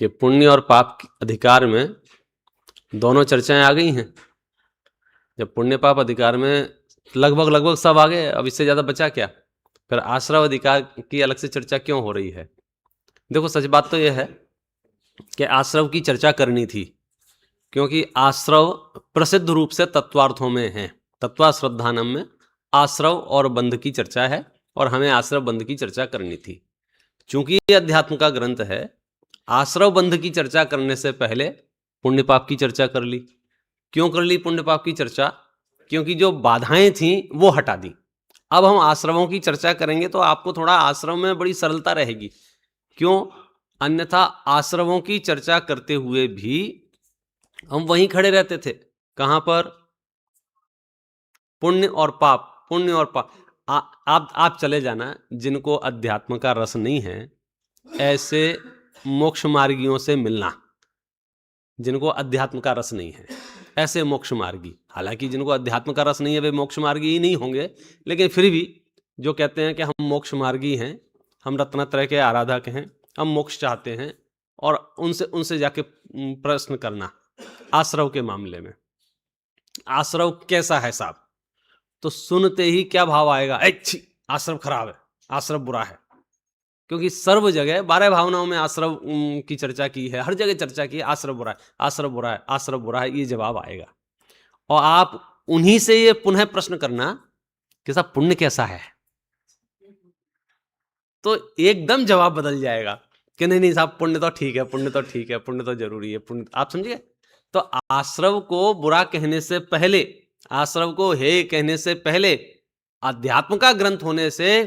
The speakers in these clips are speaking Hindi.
कि पुण्य और पाप के अधिकार में दोनों चर्चाएं आ गई हैं। जब पुण्य पाप अधिकार में लगभग सब आ गए, अब इससे ज़्यादा बचा क्या? फिर आश्रव अधिकार की अलग से चर्चा क्यों हो रही है? देखो, सच बात तो यह है कि आश्रव की चर्चा करनी थी, क्योंकि आश्रव प्रसिद्ध रूप से तत्वार्थों में है। तत्वाश्रद्धानम में आश्रव और बंध की चर्चा है, और हमें आश्रव बंध की चर्चा करनी थी। चूंकि ये अध्यात्म का ग्रंथ है, आश्रव बंध की चर्चा करने से पहले पुण्य पाप की चर्चा कर ली। क्यों कर ली पुण्य पाप की चर्चा? क्योंकि जो बाधाएं थीं वो हटा दी। अब हम आश्रवों की चर्चा करेंगे तो आपको थोड़ा आश्रव में बड़ी सरलता रहेगी। क्यों? अन्यथा आश्रवों की चर्चा करते हुए भी हम वहीं खड़े रहते थे। कहां पर? पुण्य और पाप, पुण्य और पाप। आप चले जाना, जिनको अध्यात्म का रस नहीं है, ऐसे मोक्ष मार्गियों से मिलना। जिनको अध्यात्म का रस नहीं है, ऐसे मोक्ष मार्गी, हालांकि जिनको अध्यात्म का रस नहीं है वे मोक्ष मार्गी ही नहीं होंगे, लेकिन फिर भी जो कहते हैं कि हम मोक्ष मार्गी हैं, हम रत्नत्रय के आराधक हैं, हम मोक्ष चाहते हैं, और उनसे जाके प्रश्न करना आश्रव के मामले में, आश्रव कैसा है साहब, तो सुनते ही क्या भाव आएगा? अच्छी, आश्रव खराब है, आश्रव बुरा है। क्योंकि सर्व जगह 12 भावनाओं में आश्रव की चर्चा की है, हर जगह चर्चा की है, आश्रव बुरा है, आश्रव बुरा है, आश्रव बुरा है, ये जवाब आएगा। और आप उन्हीं से ये पुनः प्रश्न करना कि साहब पुण्य कैसा है, तो एकदम जवाब बदल जाएगा कि नहीं साहब पुण्य तो ठीक है, पुण्य तो ठीक है, पुण्य तो जरूरी है, पुण्य। आप समझिए? तो आश्रव को बुरा कहने से पहले, आश्रव को हे कहने से पहले, अध्यात्म का ग्रंथ होने से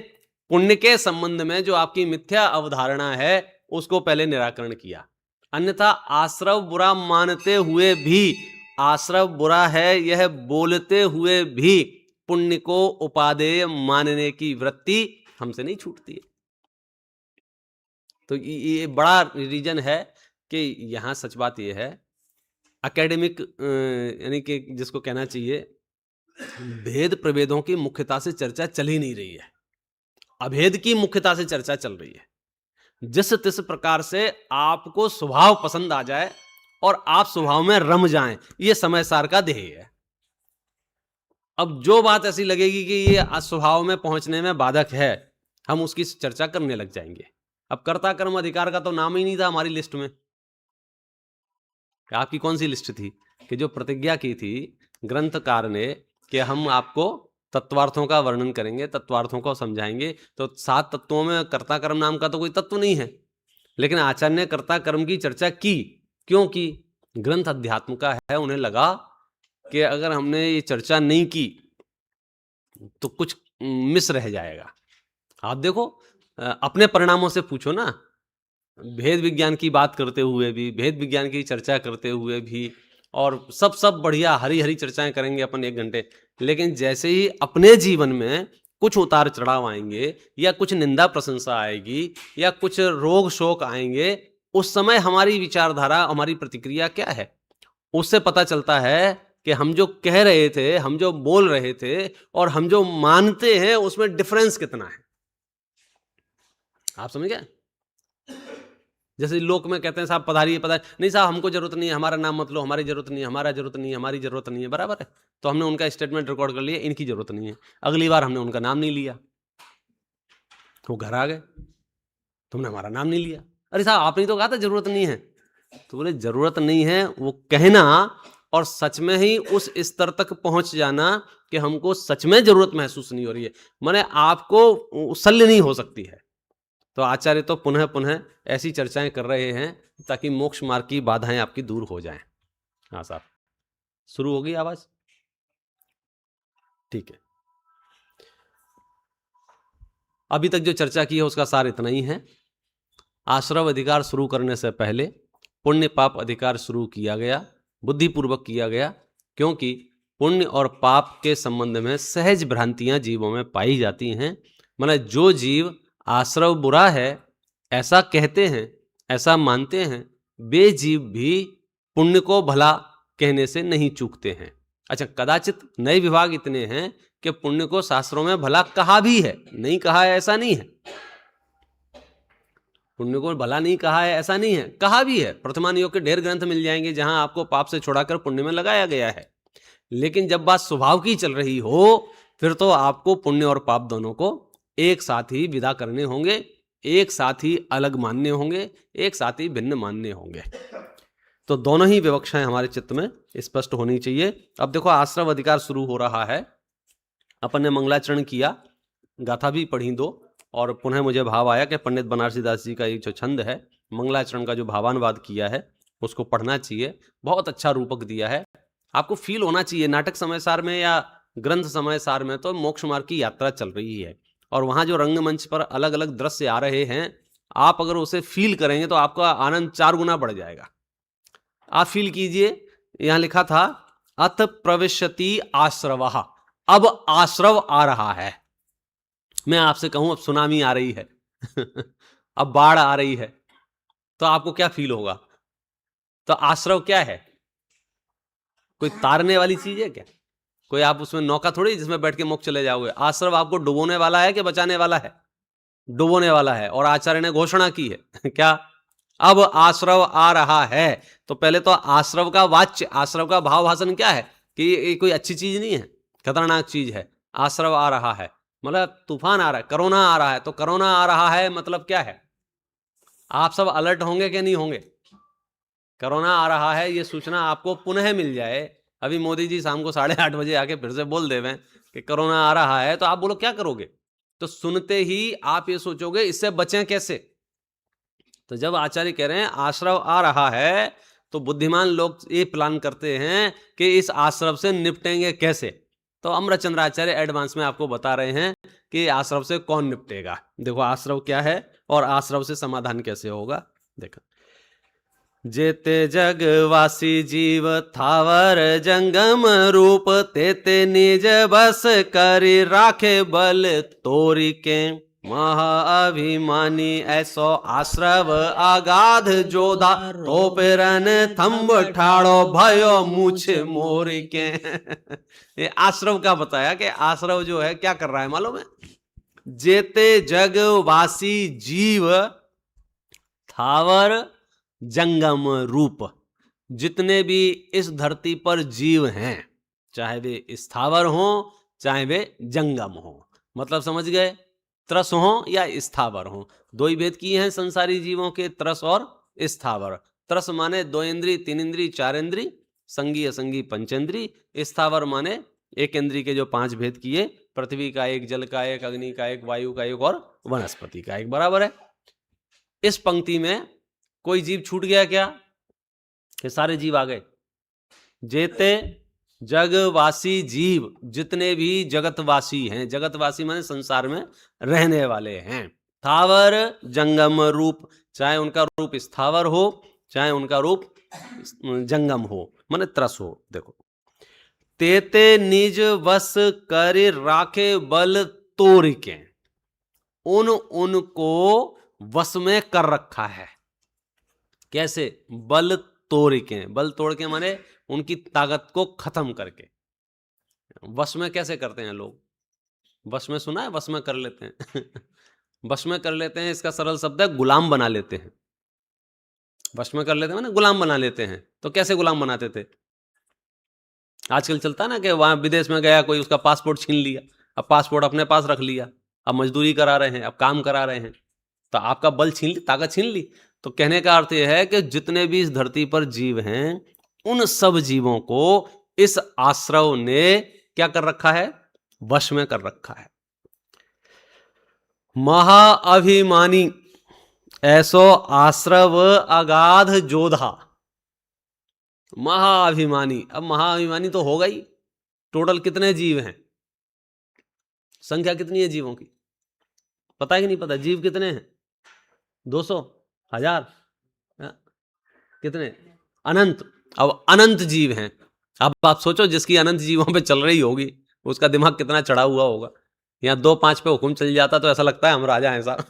पुण्य के संबंध में जो आपकी मिथ्या अवधारणा है उसको पहले निराकरण किया। अन्यथा आश्रव बुरा मानते हुए भी, आश्रव बुरा है यह बोलते हुए भी, पुण्य को उपादेय मानने की वृत्ति हमसे नहीं छूटती है। तो ये बड़ा रीजन है कि यहां सच बात यह है, एकेडमिक यानी कि जिसको कहना चाहिए भेद प्रभेदों की मुख्यता से चर्चा चल ही नहीं रही है, अभेद की मुख्यता से चर्चा चल रही है। जिस तिस प्रकार से आपको स्वभाव पसंद आ जाए और आप स्वभाव में रम जाएं, ये समय सार का ध्येय है। अब जो बात ऐसी लगेगी कि ये स्वभाव में पहुंचने में बाधक है, हम उसकी चर्चा करने लग जाएंगे। अब कर्ता कर्म अधिकार का तो नाम ही नहीं था हमारी लिस्ट में। आपकी कौन सी लिस्ट थी कि जो प्रतिज्ञा की थी ग्रंथकार ने कि हम आपको तत्वार्थों का वर्णन करेंगे, तत्वार्थों को समझाएंगे? तो 7 तत्वों में कर्ता कर्म नाम का तो कोई तत्व नहीं है, लेकिन आचार्य ने कर्ता कर्म की चर्चा की। क्यों की? ग्रंथ अध्यात्म का है, उन्हें लगा कि अगर हमने ये चर्चा नहीं की तो कुछ मिस रह जाएगा। आप देखो, अपने परिणामों से पूछो ना, भेद विज्ञान की बात करते हुए भी, भेद विज्ञान की चर्चा करते हुए भी, और सब बढ़िया हरी हरी चर्चाएं करेंगे अपन 1 घंटे, लेकिन जैसे ही अपने जीवन में कुछ उतार चढ़ाव आएंगे, या कुछ निंदा प्रशंसा आएगी, या कुछ रोग शोक आएंगे, उस समय हमारी विचारधारा, हमारी प्रतिक्रिया क्या है, उससे पता चलता है कि हम जो कह रहे थे, हम जो बोल रहे थे, और हम जो मानते हैं उसमें डिफरेंस कितना है। आप समझ गए? जैसे लोक में कहते हैं साहब पधारिए पधारिए, नहीं साहब हमको जरूरत नहीं है, हमारा नाम मत लो, हमारी जरूरत नहीं है, हमारा जरूरत नहीं है, हमारी जरूरत नहीं है, बराबर है। तो हमने उनका स्टेटमेंट रिकॉर्ड कर लिया, इनकी जरूरत नहीं है। अगली बार हमने उनका नाम नहीं लिया, वो घर आ गए, तुमने हमारा नाम नहीं लिया। अरे साहब आपने तो कहा था जरूरत नहीं है। तो बोले जरूरत नहीं है वो कहना, और सच में ही उस स्तर तक पहुंच जाना कि हमको सच में जरूरत महसूस नहीं हो रही है, माने आपको शल्य नहीं हो सकती है। तो आचार्य तो पुनः पुनः ऐसी चर्चाएं कर रहे हैं ताकि मोक्ष मार्ग की बाधाएं आपकी दूर हो जाएं। हाँ साहब, शुरू हो गई आवाज? ठीक है, अभी तक जो चर्चा की है उसका सार इतना ही है। आश्रव अधिकार शुरू करने से पहले पुण्य पाप अधिकार शुरू किया गया, बुद्धिपूर्वक किया गया, क्योंकि पुण्य और पाप के संबंध में सहज भ्रांतियां जीवों में पाई जाती हैं। माने जो जीव आश्रव बुरा है ऐसा कहते हैं, ऐसा मानते हैं, वे जीव भी पुण्य को भला कहने से नहीं चूकते हैं। अच्छा, कदाचित नए विभाग इतने हैं कि पुण्य को शास्त्रों में भला कहा भी है, नहीं कहा है ऐसा नहीं है। पुण्य को भला नहीं कहा है ऐसा नहीं है, कहा भी है। प्रथमान योग के ढेर ग्रंथ मिल जाएंगे जहां आपको पाप से छुड़ाकर पुण्य में लगाया गया है। लेकिन जब बात स्वभाव की चल रही हो फिर तो आपको पुण्य और पाप दोनों को एक साथ ही विदा करने होंगे, एक साथ ही अलग मानने होंगे, एक साथ ही भिन्न मानने होंगे। तो दोनों ही विवक्षाएं हमारे चित्त में स्पष्ट होनी चाहिए। अब देखो आश्रव अधिकार शुरू हो रहा है। अपन ने मंगलाचरण किया, गाथा भी पढ़ी दो, और पुनः मुझे भाव आया कि पंडित बनारसी दास जी का एक जो छंद है मंगलाचरण का जो भावानुवाद किया है उसको पढ़ना चाहिए। बहुत अच्छा रूपक दिया है। आपको फील होना चाहिए नाटक समय सार में या ग्रंथ समय सार में तो मोक्ष मार्ग की यात्रा चल रही है, और वहां जो रंगमंच पर अलग अलग दृश्य आ रहे हैं, आप अगर उसे फील करेंगे तो आपका आनंद 4 गुना बढ़ जाएगा। आप फील कीजिए, यहां लिखा था अत प्रविशति आश्रवः, अब आश्रव आ रहा है। मैं आपसे कहूं अब सुनामी आ रही है अब बाढ़ आ रही है, तो आपको क्या फील होगा? तो आश्रव क्या है? कोई तारने वाली चीज है क्या? कोई आप उसमें नौका थोड़ी जिसमें बैठ के मोक्ष चले जाओगे। आश्रव आपको डुबोने वाला है कि बचाने वाला है? डुबोने वाला है। और आचार्य ने घोषणा की है क्या? अब आश्रव आ रहा है। तो पहले तो आश्रव का वाच्य, आश्रव का भाव भाषण क्या है कि ये कोई अच्छी चीज नहीं है, खतरनाक चीज है। आश्रव आ रहा है मतलब तूफान आ रहा है, कोरोना आ रहा है। तो कोरोना आ रहा है मतलब क्या है? आप सब अलर्ट होंगे कि नहीं होंगे? कोरोना आ रहा है ये सूचना आपको पुनः मिल जाए, अभी मोदी जी शाम को 8:30 बजे आके फिर से बोल देवें कि कोरोना आ रहा है, तो आप बोलो क्या करोगे? तो सुनते ही आप ये सोचोगे इससे बचें कैसे। तो जब आचार्य कह रहे हैं आश्रव आ रहा है, तो बुद्धिमान लोग ये प्लान करते हैं कि इस आश्रव से निपटेंगे कैसे। तो अमरचंद्र आचार्य एडवांस में आपको बता रहे हैं कि आश्रव से कौन निपटेगा। देखो आश्रव क्या है और आश्रव से समाधान कैसे होगा। देखो, जेते जगवासी जीव थावर जंगम रूप, तेते निज बस करी राखे बल तोरी के। महाअभिमानी ऐसो आश्रव आगाध जोधा, तो पेरन थंब ठाड़ो भयो मूछ मोरी के ये आश्रव का बताया कि आश्रव जो है क्या कर रहा है मालूम है? जेते जगवासी जीव थावर जंगम रूप, जितने भी इस धरती पर जीव हैं, चाहे वे स्थावर हों चाहे वे जंगम हों, मतलब समझ गए, त्रस हों या स्थावर हों। दो ही भेद किए हैं संसारी जीवों के, त्रस और स्थावर। त्रस माने 2 इंद्री 3 इंद्री 4 इंद्री, संगी असंगी पंचेंद्री। स्थावर माने 1 इंद्री के जो 5 भेद किए, पृथ्वी का एक, जल का एक, अग्नि का एक, वायु का एक और वनस्पति का एक, बराबर है। इस पंक्ति में कोई जीव छूट गया क्या? कि सारे जीव आ गए? जेते जगवासी जीव, जितने भी जगतवासी हैं, जगतवासी माने संसार में रहने वाले हैं। थावर जंगम रूप, चाहे उनका रूप स्थावर हो चाहे उनका रूप जंगम हो, माने त्रस हो। देखो, तेते निज वश कर राखे बल तोड़ के, उनको वश में कर रखा है। कैसे? बल तोड़ के, बल तोड़ के माने उनकी ताकत को खत्म करके। वश में कैसे करते हैं लोग? वश में सुना है, वश में कर लेते हैं वश में कर लेते हैं, इसका सरल शब्द है गुलाम बना लेते हैं। वश में कर लेते हैं माने गुलाम बना लेते हैं। तो कैसे गुलाम बनाते थे? आजकल चलता है ना कि वहां विदेश में गया कोई, उसका पासपोर्ट छीन लिया, अब पासपोर्ट अपने पास रख लिया, अब मजदूरी करा रहे हैं, अब काम करा रहे हैं, तो आपका बल छीन ली, ताकत छीन ली। तो कहने का अर्थ यह है कि जितने भी इस धरती पर जीव हैं, उन सब जीवों को इस आश्रव ने क्या कर रखा है? वश में कर रखा है। महाअभिमानी ऐसो आश्रव अगाध जोधा, महाअभिमानी। अब महाअभिमानी तो होगा ही। टोटल कितने जीव हैं? संख्या कितनी है जीवों की? पता है कि नहीं पता? जीव कितने हैं? 200, 1000, कितने? अनंत। अब अनंत जीव हैं। अब आप सोचो जिसकी अनंत जीवों पे चल रही होगी उसका दिमाग कितना चढ़ा हुआ होगा। यहाँ 2-5 पे हुक्म चल जाता तो ऐसा लगता है हम राजा हैं साहब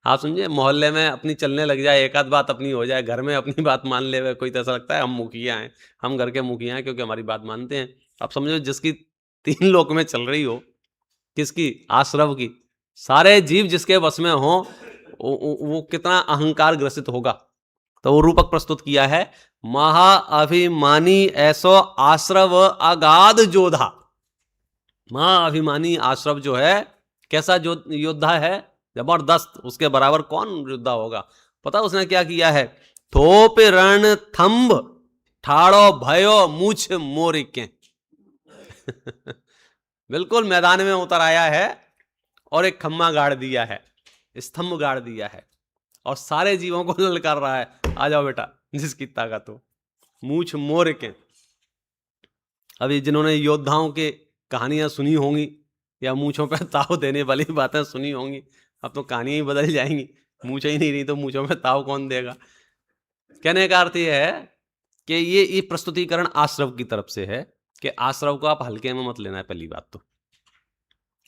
आप समझे, मोहल्ले में अपनी चलने लग जाए, एक आध बात अपनी हो जाए, घर में अपनी बात मान ले कोई, तो ऐसा लगता है हम मुखिया हैं, हम घर के मुखिया हैं क्योंकि हमारी बात मानते हैं। आप समझो जिसकी 3 लोक में चल रही हो, किसकी? आश्रव की। सारे जीव जिसके वश में हो वो कितना अहंकार ग्रसित होगा। तो वो रूपक प्रस्तुत किया है, महाअभिमानी ऐसो आश्रव अगाध जोधा। महाअभिमानी आश्रव जो है कैसा योद्धा है, जबरदस्त, उसके बराबर कौन योद्धा होगा। पता उसने क्या किया है, थोप रण थंब ठाड़ो भयो मूछ मोरिके। बिल्कुल मैदान में उतर आया है और एक खम्मा गाड़ दिया है, स्तंभ गाड़ दिया है, और सारे जीवों को ललकार रहा है, आ जाओ बेटा जिसकी ताकत हो, मूछ मोर के। अभी जिन्होंने योद्धाओं के कहानियां सुनी होंगी या मूछों पे ताव देने वाली बातें सुनी होंगी, अब तो कहानियां ही बदल जाएंगी, मूछें ही नहीं रही तो मूछों पे ताव कौन देगा। कहने का अर्थ यह है कि ये प्रस्तुतिकरण आश्रव की तरफ से है कि आश्रव को आप हल्के में मत लेना है। पहली बात तो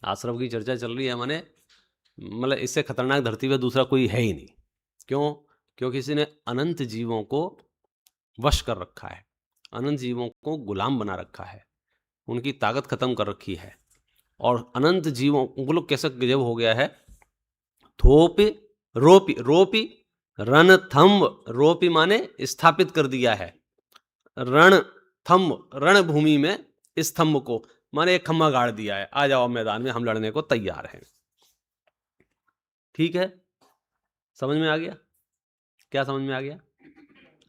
आश्रव की चर्चा चल रही है, माने मतलब इससे खतरनाक धरती पे दूसरा कोई है ही नहीं। क्यों? क्योंकि किसी ने अनंत जीवों को वश कर रखा है, अनंत जीवों को गुलाम बना रखा है, उनकी ताकत खत्म कर रखी है, और अनंत जीवों को लोग कैसे गजब हो गया है। थोपि रोपी, रोपी रण थंब, रोपी माने स्थापित कर दिया है, रण थंब रणभूमि में स्तंभ को माने एक खम्मा गाड़ दिया है, आ जाओ मैदान में, हम लड़ने को तैयार हैं। ठीक है, समझ में आ गया? क्या समझ में आ गया?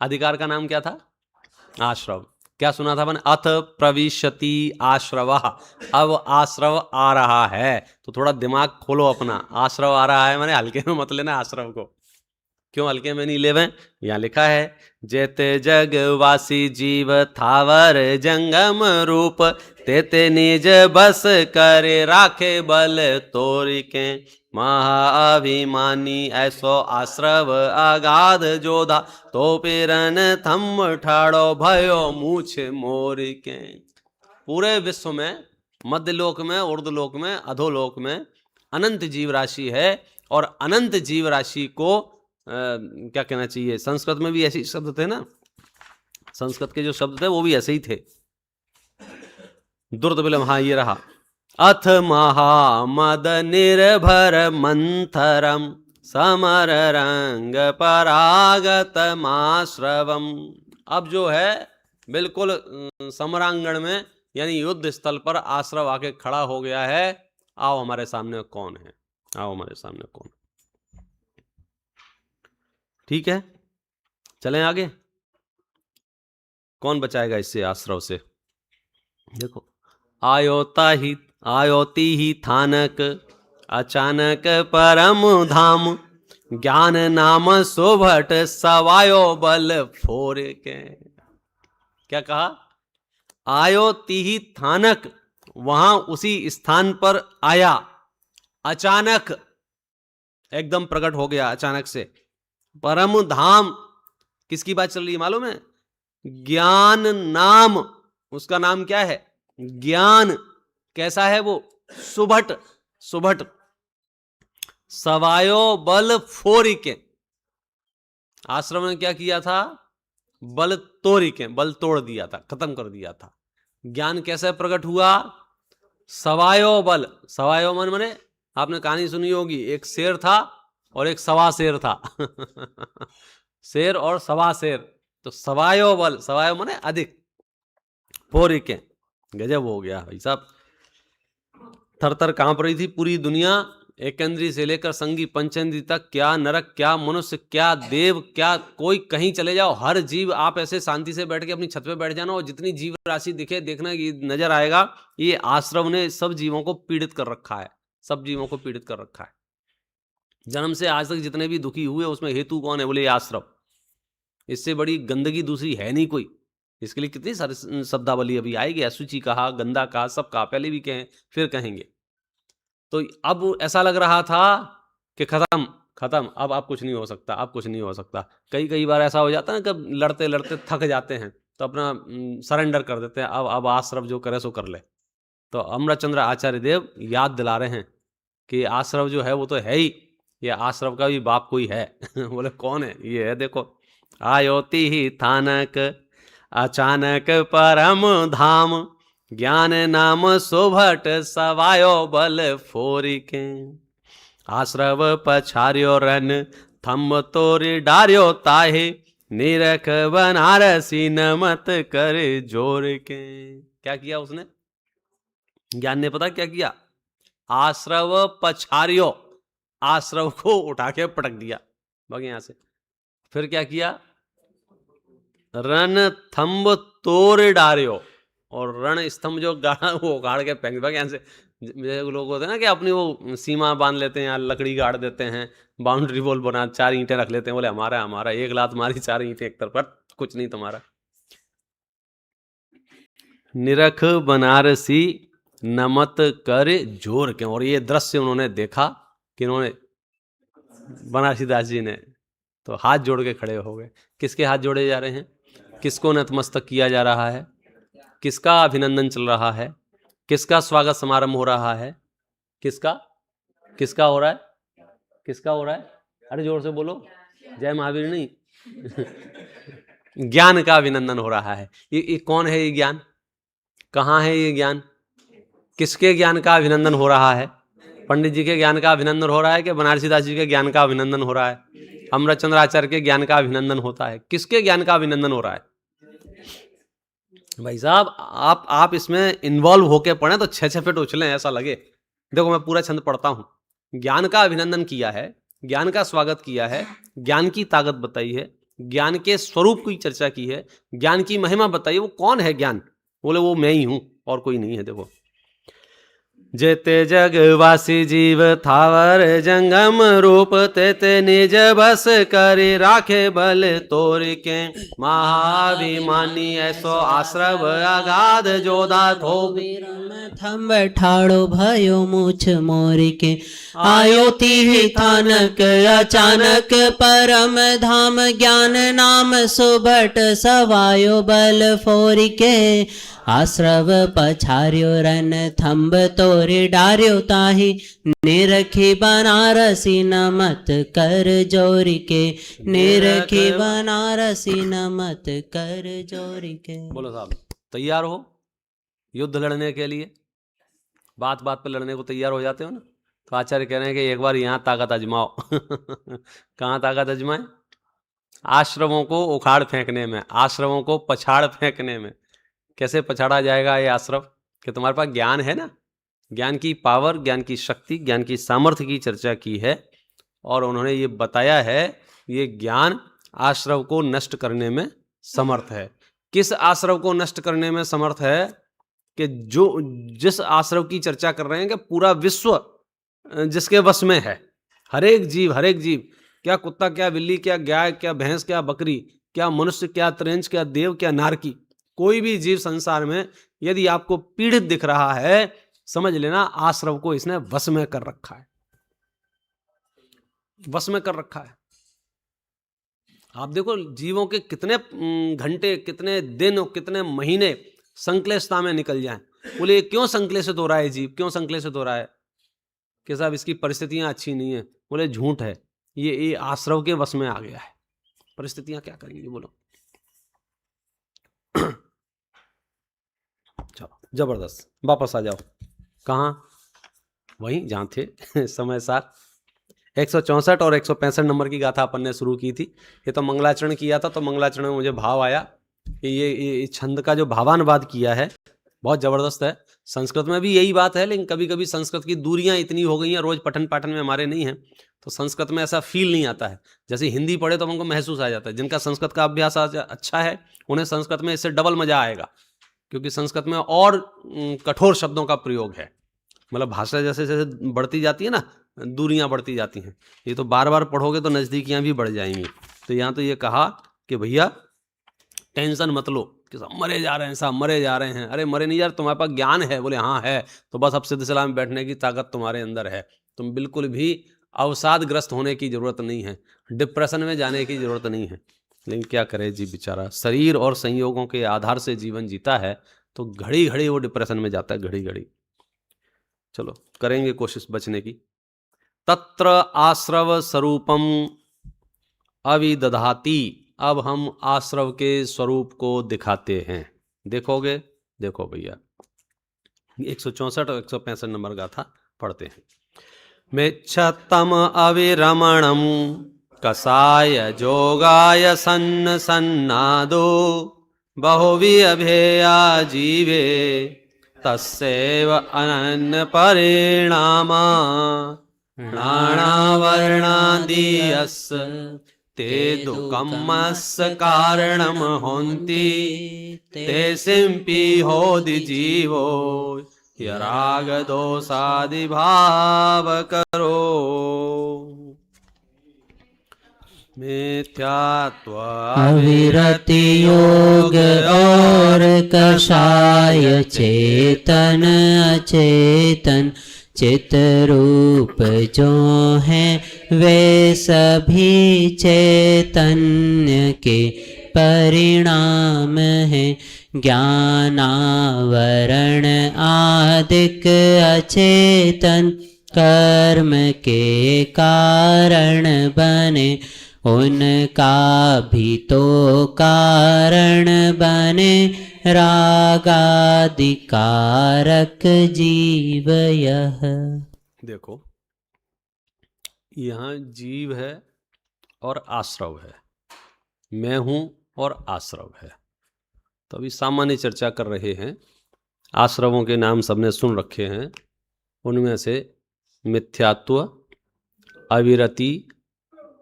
अधिकार का नाम क्या था? आश्रव। क्या सुना था मैंने? अथ प्रविशति आश्रव। अब आश्रव आ रहा है, तो थोड़ा दिमाग खोलो अपना। आश्रव आ रहा है माने हल्के में मत लेना आश्रव को। क्यों हल्के में नहीं लेवे? यहाँ लिखा है, जेते जगवासी जीव थावर जंगम रूप, तेते निज बस करे राखे बल तोरिके। महाअभिमानी ऐसो आश्रव अगाध जोधा, तो पिरन थम ठाड़ो भयो मूछ मोरिके। पूरे विश्व में, मध्यलोक में, ऊर्ध्वलोक में, अधोलोक में अनंत जीव राशि है, और अनंत जीव राशि को क्या कहना चाहिए, संस्कृत में भी ऐसे शब्द थे ना, संस्कृत के जो शब्द थे वो भी ऐसे ही थे। दुर्दबिलम, हाँ ये रहा, अथ महामद निर्भर मंथरम समर रंग परागत माश्रवम। अब जो है बिल्कुल समरांगण में यानी युद्ध स्थल पर आश्रव आके खड़ा हो गया है। आओ हमारे सामने कौन है, आओ हमारे सामने कौन। ठीक है, चलें आगे। कौन बचाएगा इससे आश्रव से? देखो, आयोति ही थानक अचानक परम धाम, ज्ञान नाम सोभट सवायो बल फोर के। क्या कहा? आयोति ही थानक, वहां उसी स्थान पर आया, अचानक एकदम प्रकट हो गया, अचानक से। परम धाम, किसकी बात चल रही है मालूम है? ज्ञान नाम, उसका नाम क्या है? ज्ञान। कैसा है वो? सुभट, सुभट। सवायो बल फोरिके, आश्रम ने क्या किया था? बल तोरिके, बल तोड़ दिया था, खत्म कर दिया था। ज्ञान कैसे प्रकट हुआ? सवायो बल, सवायो मन मने आपने कहानी सुनी होगी, एक शेर था और एक सवा शेर था। शेर और सवा शेर, तो सवायो बल, सवायो माने अधिक, फोरिके, गजब हो गया भाई साहब। थर थर कांप रही थी पूरी दुनिया, एकेंद्री से लेकर संगी पंचेंद्री तक। क्या नरक, क्या मनुष्य, क्या देव, क्या कोई कहीं चले जाओ, हर जीव, आप ऐसे शांति से बैठ के अपनी छत पे बैठ जाना और जितनी जीव राशि दिखे देखना, ये नजर आएगा ये आश्रव ने सब जीवों को पीड़ित कर रखा है, सब जीवों को पीड़ित कर रखा है। जन्म से आज तक जितने भी दुखी हुए उसमें हेतु कौन है? बोले आश्रव। इससे बड़ी गंदगी दूसरी है नहीं कोई। इसके लिए कितनी सारी शब्दावली अभी आएगी, असुचि कहा, गंदा कहा, सब कहा, पहले भी कहें फिर कहेंगे। तो अब ऐसा लग रहा था कि खत्म खत्म, अब कुछ नहीं हो सकता, अब कुछ नहीं हो सकता। कई बार ऐसा हो जाता है कि लड़ते लड़ते थक जाते हैं तो अपना सरेंडर कर देते हैं, अब आश्रव जो करे सो कर ले। तो अमृतचंद्र आचार्य देव याद दिला रहे हैं कि आश्रव जो है वो तो है ही, ये आश्रव का भी बाप कोई है। बोले कौन है? ये है, देखो, आयोति ही थानक अचानक परम धाम, ज्ञान नाम सोभट सवायो बल फोरिके। आश्रव पछार्यो रन थम तोरी डार्यो ताहे, निरख बनारसी नमत कर जोर के। क्या किया उसने? ज्ञान ने पता क्या किया? आश्रव पछार्यो, आश्रव को उठा के पटक दिया भाग यहां से। फिर क्या किया? रण थंब तोड़ डार्यो, और रण स्तंभ जो गाड़ा वो गाड़ के फेंक भाग यहां से। लोग होते हैं ना कि अपनी वो सीमा बांध लेते हैं, या लकड़ी गाड़ देते हैं, बाउंड्री वॉल बना, 4 ईंटें रख लेते हैं, बोले हमारा हमारा, एक लात मारी 4 ईंटें एक तरफ, कुछ नहीं तुम्हारा। निरख बनारसी नमत कर जोर के। और ये दृश्य उन्होंने देखा कि उन्होंने बनारसी दास जी ने तो हाथ जोड़ के खड़े हो गए। किसके हाथ जोड़े जा रहे हैं? किसको नतमस्तक किया जा रहा है? किसका अभिनंदन चल रहा है? किसका स्वागत समारंभ हो रहा है? किसका किसका हो रहा है? किसका हो रहा है? अरे जोर से बोलो, जय महावीर नहीं। ज्ञान का अभिनंदन हो रहा है। ये कौन है? ये ज्ञान कहाँ है? ये ज्ञान किसके ज्ञान का अभिनंदन हो रहा है? पंडित जी के ज्ञान का अभिनंदन हो रहा है कि बनारसी दास जी के ज्ञान का अभिनंदन हो रहा है? अमृतचंद्र आचार्य के ज्ञान का अभिनंदन होता है? किसके ज्ञान का अभिनंदन हो रहा है? भाई साहब आप इसमें इन्वॉल्व होके पढ़े तो 6-6 फीट उछलें ऐसा लगे। देखो मैं पूरा छंद पढ़ता हूं। ज्ञान का अभिनंदन किया है, ज्ञान का स्वागत किया है, ज्ञान की ताकत बताई है, ज्ञान के स्वरूप की चर्चा की है, ज्ञान की महिमा बताई। वो कौन है ज्ञान? बोले वो मैं ही हूं और कोई नहीं है। देखो, जेते जगवासी जीव थावर जंगम रूप, तेते निज बस करी राखे बल तोर के। महाभिमानी ऐसो आश्रव अगाध जोधा थो, थम ठाड़ो भयो मूछ मोर के। आयो तीहि थानक अचानक, परम धाम ज्ञान नाम सुभट सवायो बल फोर के। आश्रव पछार्यो रन थंब तोरे डार्यो ताहि, निरखी बनारसी नमत कर जोर के। निरखी बनारसी नमत कर जोर के। बोलो साहब, तैयार हो युद्ध लड़ने के लिए? बात बात पे लड़ने को तैयार हो जाते हो ना? तो आचार्य कह रहे हैं कि एक बार यहाँ ताकत आजमाओ। कहाँ ताकत आजमाए? आश्रमों को उखाड़ फेंकने में, आश्रमों को पछाड़ फेंकने में। कैसे पछाड़ा जाएगा ये आश्रम? कि तुम्हारे पास ज्ञान है ना, ज्ञान की पावर, ज्ञान की शक्ति, ज्ञान की सामर्थ्य की चर्चा की है, और उन्होंने ये बताया है ये ज्ञान आश्रम को नष्ट करने में समर्थ है। किस आश्रम को नष्ट करने में समर्थ है? कि जो जिस आश्रम की चर्चा कर रहे हैं कि पूरा विश्व जिसके वश में है, हर एक जीव, क्या कुत्ता, क्या बिल्ली, क्या गाय, क्या भैंस, क्या बकरी, क्या मनुष्य, क्या त्रेंच, क्या देव, क्या नारकी, कोई भी जीव संसार में यदि आपको पीड़ित दिख रहा है, समझ लेना आश्रम को इसने वश में कर रखा है, वश में कर रखा है। आप देखो जीवों के कितने घंटे, कितने दिन और कितने महीने संक्लेशता में निकल जाएं। बोले क्यों संक्लेशित हो रहा है जीव? क्यों संक्लेशित हो रहा है? कि साहब इसकी परिस्थितियां अच्छी नहीं है। बोले झूठ है, ये आश्रव के वश में आ गया है। परिस्थितियां क्या करेंगी बोलो? चलो जबरदस्त, वापस आ जाओ। कहाँ? वहीं जहाँ थे समय सार। 164 और 165 नंबर की गाथा अपन ने शुरू की थी। ये तो मंगलाचरण किया था, तो मंगलाचरण में मुझे भाव आया कि ये छंद का जो भावानुवाद किया है बहुत ज़बरदस्त है। संस्कृत में भी यही बात है, लेकिन कभी कभी संस्कृत की दूरियां इतनी हो गई हैं, रोज़ पठन पाठन में हमारे नहीं है, तो संस्कृत में ऐसा फील नहीं आता है। जैसे हिंदी पढ़े तो हमको महसूस आ जाता है। जिनका संस्कृत का अभ्यास अच्छा है उन्हें संस्कृत में इससे डबल मज़ा आएगा, क्योंकि संस्कृत में और कठोर शब्दों का प्रयोग है। मतलब भाषा जैसे जैसे बढ़ती जाती है ना, दूरियां बढ़ती जाती हैं। ये तो बार बार पढ़ोगे तो नज़दीकियां भी बढ़ जाएंगी। तो यहाँ तो ये कहा कि भैया टेंशन मत लो कि सब मरे जा रहे हैं, सब मरे जा रहे हैं। अरे मरे नहीं जा रहे, तुम्हारे पास ज्ञान है। बोले हाँ है, तो बस अब सिद्ध सलाह में बैठने की ताकत तुम्हारे अंदर है। तुम बिल्कुल भी अवसादग्रस्त होने की ज़रूरत नहीं है, डिप्रेशन में जाने की ज़रूरत नहीं है। लेकिन क्या करे जी बेचारा, शरीर और संयोगों के आधार से जीवन जीता है, तो घड़ी घड़ी वो डिप्रेशन में जाता है, घड़ी घड़ी। चलो करेंगे कोशिश बचने की। तत्र आश्रव स्वरूपम अविदधाति। अब हम आश्रव के स्वरूप को दिखाते हैं। देखोगे? देखो भैया 164 और 165 नंबर गाथा पढ़ते हैं। मिच्छतम अविरमणम कसाय जोगाय सन्न सन्नादो बहुविअभेया जीवे तस्यैव अनन्य परिणामा प्राणावर्णादियस्य ते दुःखमस्य कारणम होन्ति ते सिंपि होदि जीवो यराग दोषादि भाव करो मिथ्यात्व अविरति योग और कषाय चेतन अचेतन चित रूप जो है वे सभी चैतन्य के परिणाम है। ज्ञानावरण आदिक अचेतन कर्म के कारण बने, उनका भी तो कारण बने रागादि कारक जीव यह। देखो यहाँ जीव है और आश्रव है, मैं हूं और आश्रव है। तो अभी सामान्य चर्चा कर रहे हैं। आश्रवों के नाम सबने सुन रखे हैं, उनमें से मिथ्यात्व, अविरति,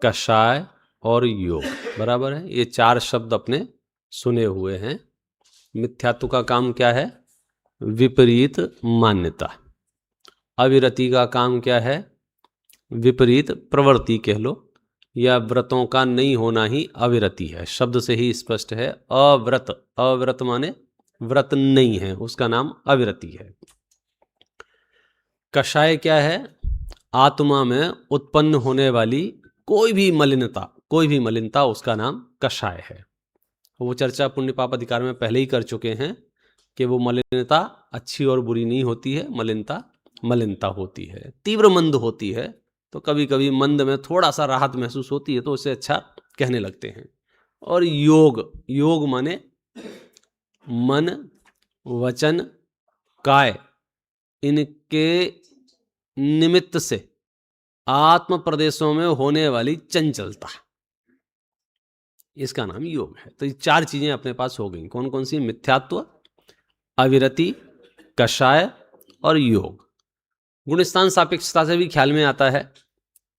कषाय और योग बराबर है। ये चार शब्द अपने सुने हुए हैं। मिथ्यात्व का काम क्या है? विपरीत मान्यता। अविरति का काम क्या है? विपरीत प्रवृत्ति कह लो, या व्रतों का नहीं होना ही अविरति है। शब्द से ही स्पष्ट है। अव्रत, अव्रत माने व्रत नहीं है, उसका नाम अविरति है। कषाय क्या है? आत्मा में उत्पन्न होने वाली कोई भी मलिनता, उसका नाम कषाय है। वो चर्चा पुण्य पाप अधिकार में पहले ही कर चुके हैं कि वो मलिनता अच्छी और बुरी नहीं होती है। मलिनता होती है, तीव्र मंद होती है, तो कभी कभी मंद में थोड़ा सा राहत महसूस होती है तो उससे अच्छा कहने लगते हैं। और योग माने मन, वचन, काय, इनके निमित्त से आत्म प्रदेशों में होने वाली चंचलता, इसका नाम योग है। तो ये चार चीजें अपने पास हो गई। कौन कौन सी? मिथ्यात्व, अविरति, कषाय और योग। गुणस्थान सापेक्षता से भी ख्याल में आता है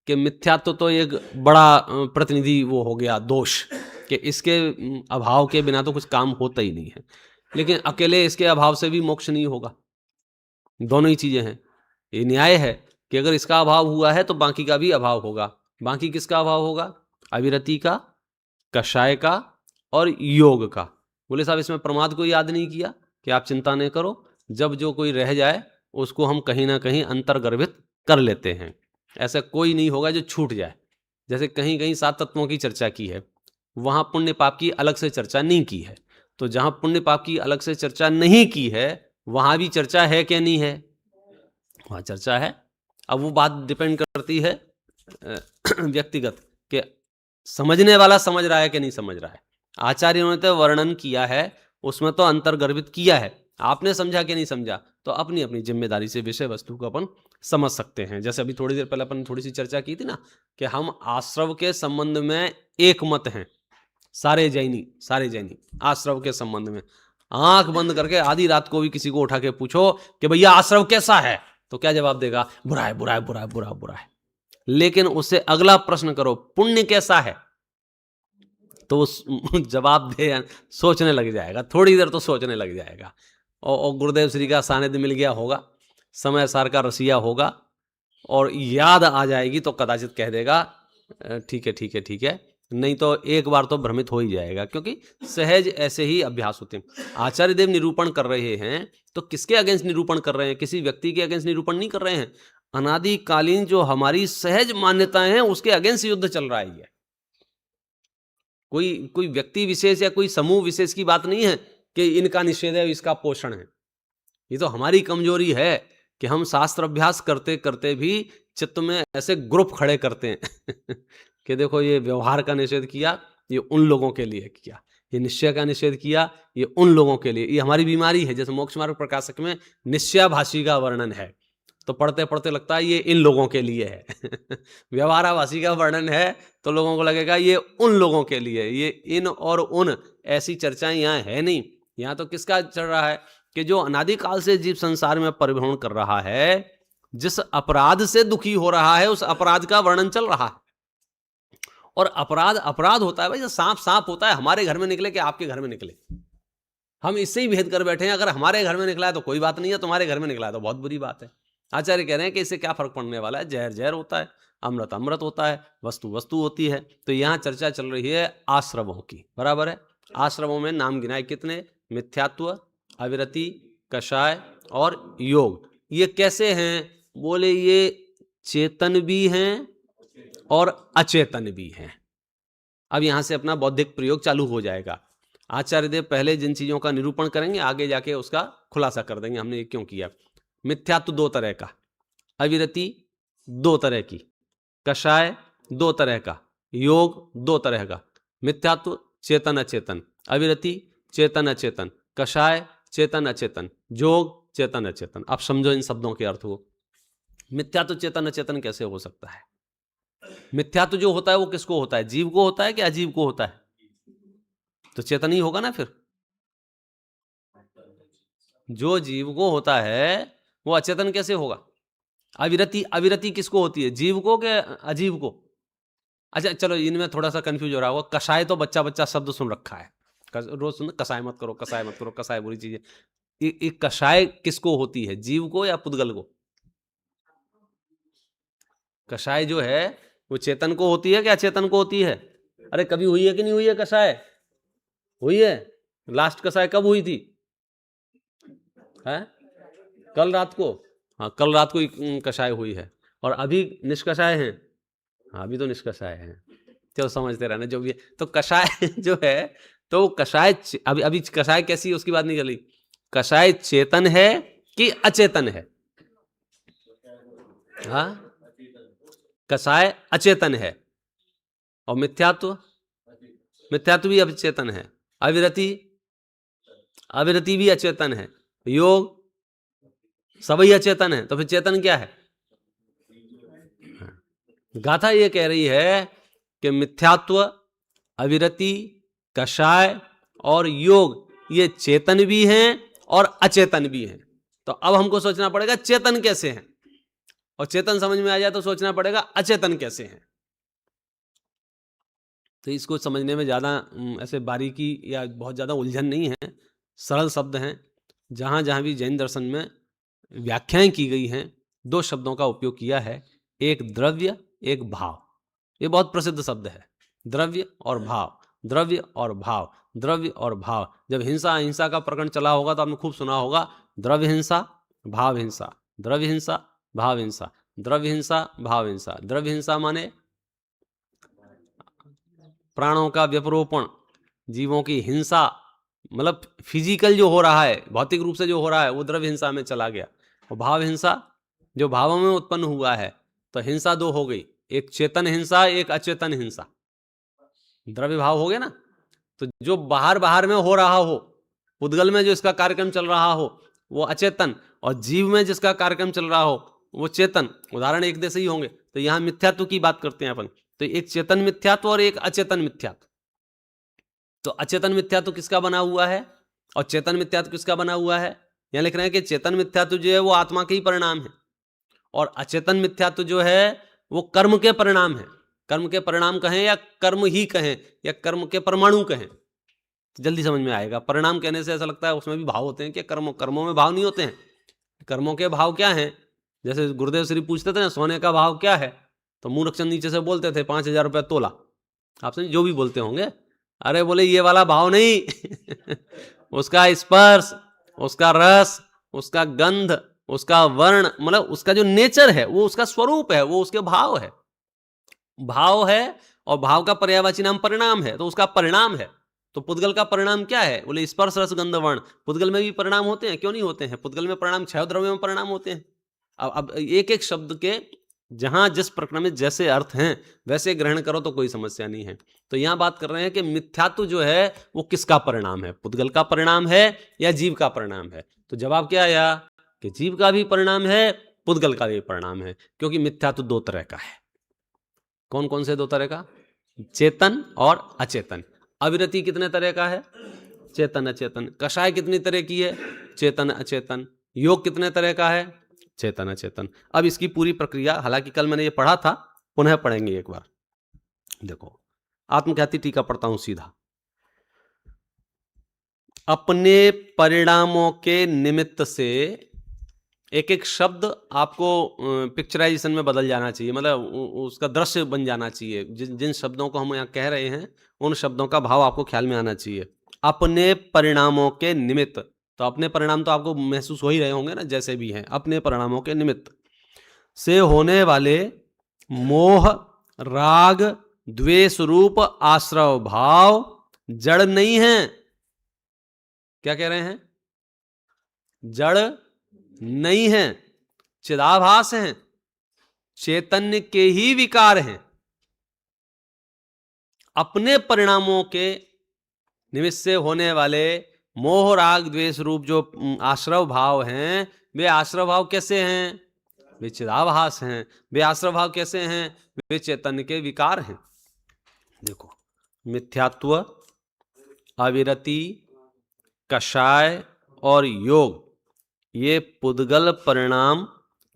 कि मिथ्यात्व तो एक बड़ा प्रतिनिधि वो हो गया दोष, कि इसके अभाव के बिना तो कुछ काम होता ही नहीं है। लेकिन अकेले इसके अभाव से भी मोक्ष नहीं होगा, दोनों ही चीजें हैं। ये न्याय है कि अगर इसका अभाव हुआ है तो बाकी का भी अभाव होगा। बाकी किसका अभाव होगा? अविरति का, कषाय का और योग का। बोले साहब इसमें प्रमाद को याद नहीं किया कि आप चिंता नहीं करो, जब जो कोई रह जाए उसको हम कहीं ना कहीं अंतर्गर्भित कर लेते हैं। ऐसा कोई नहीं होगा जो छूट जाए। जैसे कहीं कहीं 7 तत्वों की चर्चा की है, वहाँ पुण्य पाप की अलग से चर्चा नहीं की है। तो जहाँ पुण्य पाप की अलग से चर्चा नहीं की है वहाँ भी चर्चा है क्या? नहीं है, वहाँ चर्चा है। अब वो बात डिपेंड करती है व्यक्तिगत कि समझने वाला समझ रहा है कि नहीं समझ रहा है। आचार्यों ने तो वर्णन किया है, उसमें तो अंतर्गर्भित किया है, आपने समझा कि नहीं समझा, तो अपनी अपनी जिम्मेदारी से विषय वस्तु को अपन समझ सकते हैं। जैसे अभी थोड़ी देर पहले अपन थोड़ी सी चर्चा की थी ना कि हम आश्रव के संबंध में एक मत हैं, सारे जैनी आश्रव के संबंध में। आंख बंद करके आधी रात को भी किसी को उठा के पूछो कि भैया आश्रव कैसा है, तो क्या जवाब देगा? बुरा है, बुरा है, बुरा है, बुरा बुरा है। लेकिन उससे अगला प्रश्न करो, पुण्य कैसा है, तो जवाब दे, सोचने लग जाएगा, थोड़ी देर तो सोचने लग जाएगा। और गुरुदेव श्री का सानिध्य मिल गया होगा, समय सार का रसिया होगा, और याद आ जाएगी तो कदाचित कह देगा ठीक है ठीक है ठीक है, नहीं तो एक बार तो भ्रमित हो ही जाएगा। क्योंकि सहज ऐसे ही अभ्यास होते हैं। आचार्य देव निरूपण कर रहे हैं तो किसके अगेंस्ट निरूपण कर रहे हैं? किसी व्यक्ति के अगेंस्ट निरूपण नहीं कर रहे हैं। अनादिकालीन जो हमारी सहज मान्यताएं हैं उसके अगेंस्ट युद्ध चल रहा है। कोई व्यक्ति विशेष या कोई समूह विशेष की बात नहीं है कि इनका निषेध है, इसका पोषण है। ये तो हमारी कमजोरी है कि हम शास्त्र अभ्यास करते करते भी चित्त में ऐसे ग्रुप खड़े करते हैं कि देखो ये व्यवहार का निषेध किया, ये उन लोगों के लिए किया, ये निश्चय का निषेध किया, ये उन लोगों के लिए। ये हमारी बीमारी है। जैसे मोक्ष मार्ग प्रकाशक में निश्चयाभाषी का वर्णन है, तो पढ़ते पढ़ते लगता है ये इन लोगों के लिए है। व्यवहाराभासी का वर्णन है तो लोगों को लगेगा ये उन लोगों के लिए, ये इन और उन ऐसी चर्चाएं यहाँ है नहीं। यहाँ तो किसका चल रहा है कि जो अनादिकाल से जीव संसार में परिभ्रमण कर रहा है, जिस अपराध से दुखी हो रहा है उस अपराध का वर्णन चल रहा है। और अपराध अपराध होता है भाई, सांप सांप होता है, हमारे घर में निकले कि आपके घर में निकले, हम इससे ही भेद कर बैठे हैं। अगर हमारे घर में निकला है तो कोई बात नहीं है, तुम्हारे घर में निकला है तो बहुत बुरी बात है। आचार्य कह रहे हैं कि इससे क्या फर्क पड़ने वाला है, जहर जहर होता है, अमृत अमृत होता है, वस्तु वस्तु होती है। तो यहाँ चर्चा चल रही है आश्रवों की, बराबर है। आश्रवों में नाम गिनाए कितने, मिथ्यात्व, अविरति, कषाय और योग। ये कैसे हैं, बोले ये चेतन भी हैं और अचेतन भी हैं। अब यहां से अपना बौद्धिक प्रयोग चालू हो जाएगा। आचार्य देव पहले जिन चीजों का निरूपण करेंगे आगे जाके उसका खुलासा कर देंगे हमने ये क्यों किया। मिथ्यात्व दो तरह का, अविरति दो तरह की, कषाय दो तरह का, योग दो तरह का। मिथ्यात्व चेतन अचेतन, अविरति चेतन अचेतन, कषाय चेतन अचेतन, योग चेतन अचेतन। अब समझो इन शब्दों के अर्थ को। मिथ्यात्व चेतन अचेतन कैसे हो सकता है? मिथ्यात्व जो होता है वो किसको होता है, जीव को होता है कि अजीव को होता है? तो चेतन ही होगा ना। फिर जो जीव को होता है वो अचेतन कैसे होगा? अविरति, अविरति किसको होती है, जीव को कि अजीव को? अच्छा चलो इनमें थोड़ा सा कंफ्यूज हो रहा होगा। कषाय तो बच्चा बच्चा शब्द सुन रखा है, रोज सुन कषाय मत करो, कषाय मत करो, कषाय बुरी चीज है। कषाय किसको होती है, जीव को या पुद्गल को? कषाय जो है वो चेतन को होती है कि अचेतन को होती है? अरे कभी हुई है कि नहीं हुई है कषाय? हुई है। लास्ट कषाय कब हुई थी? है कल रात को। हाँ कल रात को कषाय हुई है। और अभी निष्कषाय हैं। हाँ अभी तो निष्कषाय हैं। चलो समझते रहना जो भी है। तो कषाय जो है तो कषाय अभी अभी कषाय कैसी है उसकी बात नहीं चली। कषाय चेतन है कि अचेतन है? हाँ कषाय अचेतन है। और मिथ्यात्व, मिथ्यात्व भी अचेतन है। अविरति, अविरति भी अचेतन है। योग सभी अचेतन है। तो फिर चेतन क्या है? गाथा ये कह रही है कि मिथ्यात्व, अविरति, कषाय और योग ये चेतन भी हैं और अचेतन भी हैं। तो अब हमको सोचना पड़ेगा चेतन कैसे हैं, और चेतन समझ में आ जाए तो सोचना पड़ेगा अचेतन कैसे हैं। तो इसको समझने में ज़्यादा ऐसे बारीकी या बहुत ज़्यादा उलझन नहीं है, सरल शब्द हैं। जहाँ जहाँ भी जैन दर्शन में व्याख्याएं की गई हैं, दो शब्दों का उपयोग किया है, एक द्रव्य एक भाव। ये बहुत प्रसिद्ध शब्द है, द्रव्य और भाव, द्रव्य और भाव, द्रव्य और भाव। जब हिंसा अहिंसा का प्रकरण चला होगा तो आपने खूब सुना होगा, द्रव्य हिंसा भाव हिंसा, द्रव्य हिंसा भाव हिंसा, द्रव्य हिंसा भाव हिंसा। द्रव्य हिंसा माने प्राणों का व्यपरोपण, जीवों की हिंसा, मतलब फिजिकल जो हो रहा है, भौतिक रूप से जो हो रहा है वो द्रव्य हिंसा में चला गया। और भाव हिंसा जो भावों में उत्पन्न हुआ है। तो हिंसा दो हो गई, एक चेतन हिंसा एक अचेतन हिंसा। द्रव्य भाव हो गया ना। तो जो बाहर बाहर में हो रहा हो, पुद्गल में जो इसका कार्यक्रम चल रहा हो वो अचेतन, और जीव में जिसका कार्यक्रम चल रहा हो वो चेतन। उदाहरण एक जैसे ही होंगे। तो यहां मिथ्यात्व की बात करते हैं अपन। तो एक चेतन मिथ्यात्व और एक अचेतन मिथ्यात्व। तो अचेतन मिथ्यात्व किसका बना हुआ है और चेतन मिथ्यात्व किसका बना हुआ है? यहां लिख रहे हैं कि चेतन मिथ्यात्व जो है वो आत्मा के ही परिणाम है, और अचेतन मिथ्यात्व जो है वो कर्म के परिणाम है। कर्म के परिणाम कहें या कर्म ही कहें या कर्म के परमाणु कहें, तो जल्दी समझ में आएगा। परिणाम कहने से ऐसा लगता है उसमें भी भाव होते हैं कि कर्मों में भाव नहीं होते हैं। कर्मों के भाव क्या हैं? जैसे गुरुदेव श्री पूछते थे ना सोने का भाव क्या है, तो मूर्खचंद नीचे से बोलते थे 5,000 रुपया तोला। आपसे जो भी बोलते होंगे, अरे बोले ये वाला भाव नहीं उसका स्पर्श, उसका रस, उसका गंध, उसका वर्ण, मतलब उसका जो नेचर है वो उसका स्वरूप है, वो उसके भाव है। भाव है और भाव का पर्यायवाची नाम परिणाम है, तो उसका परिणाम है। तो पुद्गल का परिणाम क्या है? बोले स्पर्श रस गंध वर्ण। पुद्गल में भी परिणाम होते हैं, क्यों नहीं होते हैं? पुद्गल में परिणाम क्षय द्रव्य में परिणाम होते हैं। अब एक एक शब्द के जहां जिस प्रकरण में जैसे अर्थ हैं वैसे ग्रहण करो तो कोई समस्या नहीं है। तो यहां बात कर रहे हैं कि मिथ्यात्व जो है वो किसका परिणाम है, पुद्गल का परिणाम है या जीव का परिणाम है? तो जवाब क्या आया कि जीव का भी परिणाम है पुद्गल का ये परिणाम है, क्योंकि मिथ्या तो दो तरह का है। कौन कौन से दो तरह का? चेतन और अचेतन। अविरति कितने तरह का है? चेतन अचेतन। कषाय कितनी तरह की है? चेतन अचेतन। योग कितने तरह का है? चेतन अचेतन। अब इसकी पूरी प्रक्रिया, हालांकि कल मैंने ये पढ़ा था, पुनः पढ़ेंगे एक बार। देखो, आत्मख्याति टीका पढ़ता हूं सीधा। अपने परिणामों के निमित्त से, एक एक शब्द आपको पिक्चराइजेशन में बदल जाना चाहिए, मतलब उसका दृश्य बन जाना चाहिए। जिन शब्दों को हम यहाँ कह रहे हैं उन शब्दों का भाव आपको ख्याल में आना चाहिए। अपने परिणामों के निमित्त, तो अपने परिणाम तो आपको महसूस हो ही रहे होंगे ना, जैसे भी हैं। अपने परिणामों के निमित्त से होने वाले मोह, राग, द्वेष रूप आश्रव भाव जड़ नहीं है। क्या कह रहे हैं? जड़ नहीं है, चिदाभास हैं, चैतन्य के ही विकार हैं। अपने परिणामों के निमित्त से होने वाले मोह, राग, द्वेष रूप जो आश्रव भाव हैं, वे आश्रव भाव कैसे हैं? वे चिदाभास हैं। वे आश्रव भाव कैसे हैं? वे चैतन्य के विकार हैं। देखो, मिथ्यात्व, अविरति, कषाय और योग, ये पुद्गल परिणाम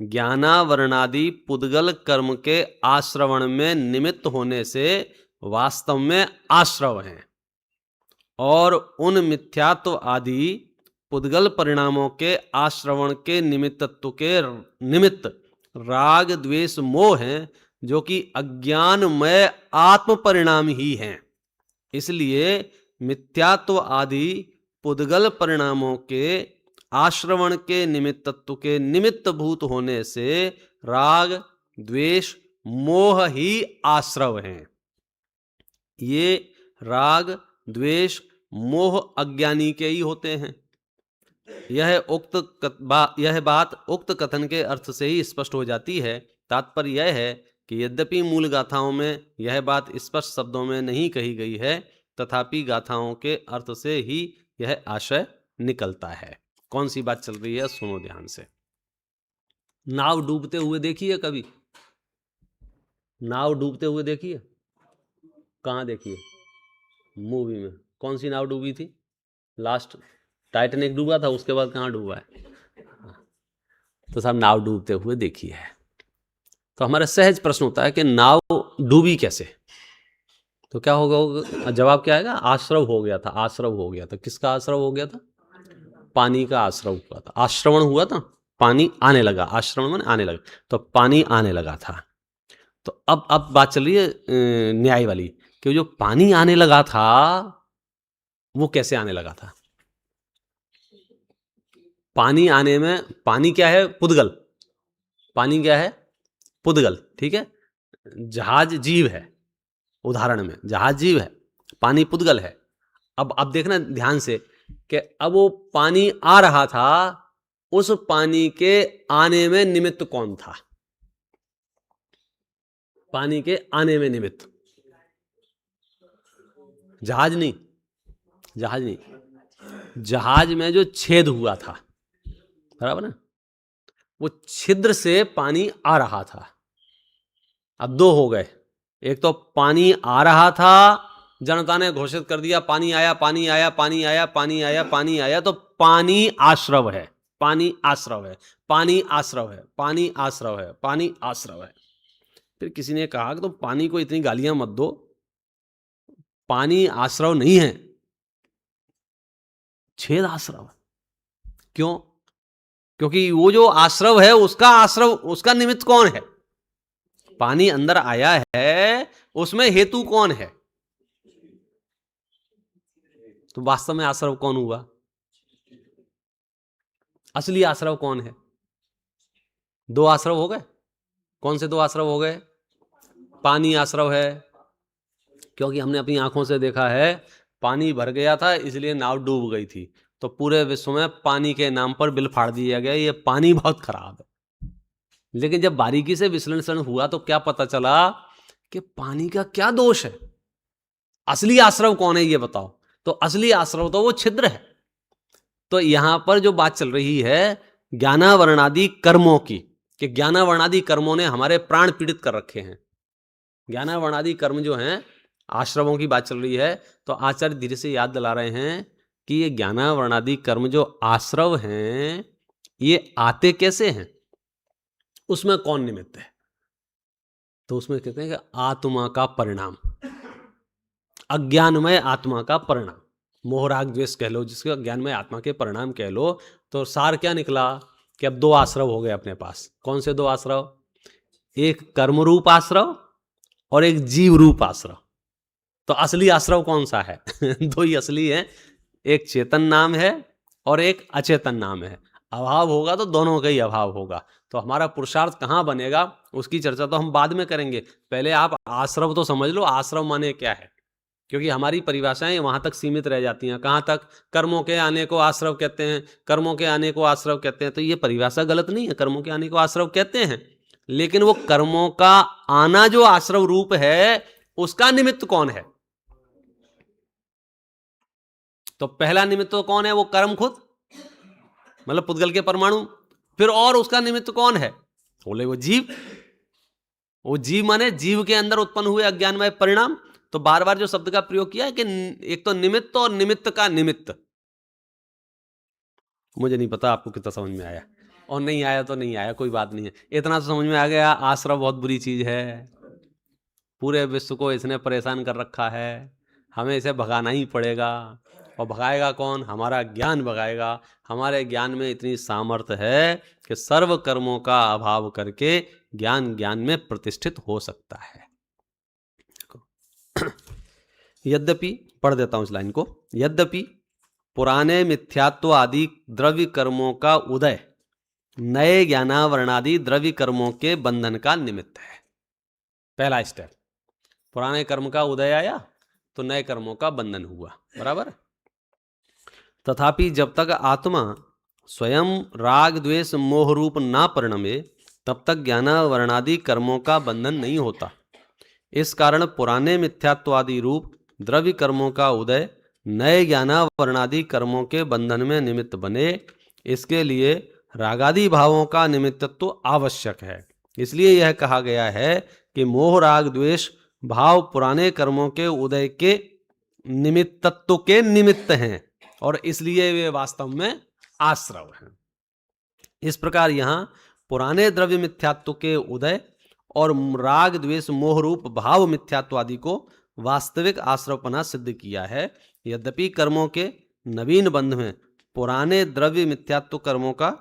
ज्ञानावरणादि पुद्गल कर्म के आश्रवण में निमित्त होने से वास्तव में आश्रव हैं, और उन मिथ्यात्व आदि पुद्गल परिणामों के आश्रवण के निमित्तत्व के निमित्त राग, द्वेष, मोह हैं, जो कि अज्ञानमय आत्म परिणाम ही हैं। इसलिए मिथ्यात्व आदि पुद्गल परिणामों के आश्रवण के निमित्तत्व के निमित्त भूत होने से राग, द्वेष, मोह ही आश्रव हैं। ये राग, द्वेष, मोह अज्ञानी के ही होते हैं। यह बात उक्त कथन के अर्थ से ही स्पष्ट हो जाती है। तात्पर्य यह है कि यद्यपि मूल गाथाओं में यह बात स्पष्ट शब्दों में नहीं कही गई है, तथापि गाथाओं के अर्थ से ही यह आशय निकलता है। कौन सी बात चल रही है, सुनो ध्यान से। नाव डूबते हुए देखी है कभी? नाव डूबते हुए देखी है? कहाँ देखी है? मूवी में। कौन सी नाव डूबी थी लास्ट? टाइटैनिक डूबा था, उसके बाद कहाँ डूबा है? तो साहब नाव डूबते हुए देखी है। तो हमारा सहज प्रश्न होता है कि नाव डूबी कैसे? तो क्या होगा? जवाब क्या आएगा? आश्रव हो गया था। आश्रव हो गया था। किसका आश्रव हो गया था? पानी का आश्रव हुआ था। आश्रवण हुआ था, पानी आने लगा। आश्रवण माने आने लगा, तो पानी आने लगा था। तो अब बात चल रही है न्याय वाली, कि जो पानी आने लगा था वो कैसे आने लगा था? पानी आने में, पानी क्या है? पुद्गल। पानी क्या है? पुद्गल। ठीक है, जहाज जीव है, उदाहरण में जहाज जीव है, पानी पुद्गल है। अब देखना ध्यान से कि अब वो पानी आ रहा था, उस पानी के आने में निमित्त कौन था? पानी के आने में निमित्त जहाज नहीं, जहाज नहीं। जहाज में जो छेद हुआ था, बराबर ना, वो छिद्र से पानी आ रहा था। अब दो हो गए। एक तो पानी आ रहा था, जनता ने घोषित कर दिया पानी आया, पानी आया, पानी आया, पानी आया, पानी आया, तो पानी आश्रव है, पानी आश्रव है, पानी आश्रव है, पानी आश्रव है, पानी आश्रव है। फिर किसी ने कहा कि तो पानी को इतनी गालियां मत दो, पानी आश्रव नहीं है, छेद आश्रव। क्यों? क्योंकि वो जो आश्रव है, उसका आश्रव, उसका निमित्त कौन है? पानी अंदर आया है, उसमें हेतु कौन है? तो वास्तव में आश्रव कौन हुआ? असली आश्रव कौन है? दो आश्रव हो गए। कौन से दो आश्रव हो गए? पानी आश्रव है, क्योंकि हमने अपनी आंखों से देखा है, पानी भर गया था इसलिए नाव डूब गई थी। तो पूरे विश्व में पानी के नाम पर बिल फाड़ दिया गया, ये पानी बहुत खराब है। लेकिन जब बारीकी से विश्लेषण हुआ तो क्या पता चला कि पानी का क्या दोष है? असली आश्रव कौन है ये बताओ? तो असली आश्रव तो वो छिद्र है। तो यहां पर जो बात चल रही है ज्ञानावरणादि कर्मों की, कि ज्ञानावर्णादि कर्मों ने हमारे प्राण पीड़ित कर रखे हैं। ज्ञानावर्णादि कर्म जो हैं, आश्रमों की बात चल रही है, तो आचार्य धीरे से याद दिला रहे हैं कि ये ज्ञानावर्णादि कर्म जो आश्रव हैं, ये आते कैसे हैं, उसमें कौन निमित्त है? तो उसमें कहते हैं कि आत्मा का परिणाम, अज्ञानमय आत्मा का परिणाम, मोहराग द्वेष कह लो, जिसके अज्ञानमय आत्मा के परिणाम कह लो। तो सार क्या निकला कि अब दो आश्रव हो गए अपने पास। कौन से दो आश्रव? एक कर्मरूप आश्रव और एक जीव रूप आश्रव। तो असली आश्रव कौन सा है? दो ही असली है, एक चेतन नाम है और एक अचेतन नाम है। अभाव होगा तो दोनों का ही अभाव होगा। तो हमारा पुरुषार्थ कहाँ बनेगा, उसकी चर्चा तो हम बाद में करेंगे। पहले आप आश्रव तो समझ लो, आश्रव माने क्या है, क्योंकि हमारी परिभाषाएं वहां तक सीमित रह जाती हैं। कहाँ तक? कर्मों के आने को आश्रव कहते हैं, कर्मों के आने को आश्रव कहते हैं। तो ये परिभाषा गलत नहीं है, कर्मों के आने को आश्रव कहते हैं, लेकिन वो कर्मों का आना जो आश्रव रूप है, उसका निमित्त कौन है? तो पहला निमित्त तो कौन है? वो कर्म खुद, मतलब पुद्गल के परमाणु। फिर और उसका निमित्त कौन है? बोले वो जीव। वो जीव माने जीव के अंदर उत्पन्न हुए अज्ञानमय परिणाम। तो बार बार जो शब्द का प्रयोग किया है कि एक तो निमित्त और निमित्त का निमित्त। मुझे नहीं पता आपको कितना समझ में आया, और नहीं आया तो नहीं आया, कोई बात नहीं है। इतना तो समझ में आ गया, आश्रव बहुत बुरी चीज है, पूरे विश्व को इसने परेशान कर रखा है, हमें इसे भगाना ही पड़ेगा। और भगाएगा कौन? हमारा ज्ञान भगाएगा। हमारे ज्ञान में इतनी सामर्थ्य है कि सर्व कर्मों का अभाव करके ज्ञान ज्ञान में प्रतिष्ठित हो सकता है। यद्यपि, पढ़ देता हूं इस लाइन को, यद्यपि पुराने मिथ्यात्व आदि द्रव्य कर्मों का उदय नए ज्ञानावरणादि द्रव्य कर्मों के बंधन का निमित्त है। पहला स्टेप, पुराने कर्म का उदय आया तो नए कर्मों का बंधन हुआ, बराबर। तथापि जब तक आत्मा स्वयं राग द्वेष मोह रूप ना परिणमे, तब तक ज्ञानावरणादि कर्मों का बंधन नहीं होता। इस कारण पुराने मिथ्यात्वादि रूप द्रव्य कर्मों का उदय नए ज्ञानावरणादि कर्मों के बंधन में निमित्त बने। इसके लिए रागादि भावों का निमित्तत्व आवश्यक है। इसलिए यह कहा गया है कि मोह राग द्वेष भाव पुराने कर्मों के उदय के निमित्तत्व के निमित्त हैं, और इसलिए वे वास्तव में आश्रव हैं। इस प्रकार यहाँ पुराने द्रव्य मिथ्यात्व के उदय और राग द्वेष मोह रूप भाव मिथ्यात्वादि को वास्तविक आश्रवपना सिद्ध किया है। यद्यपि कर्मों के नवीन बंध में पुराने द्रव्य मिथ्यात्व कर्मों का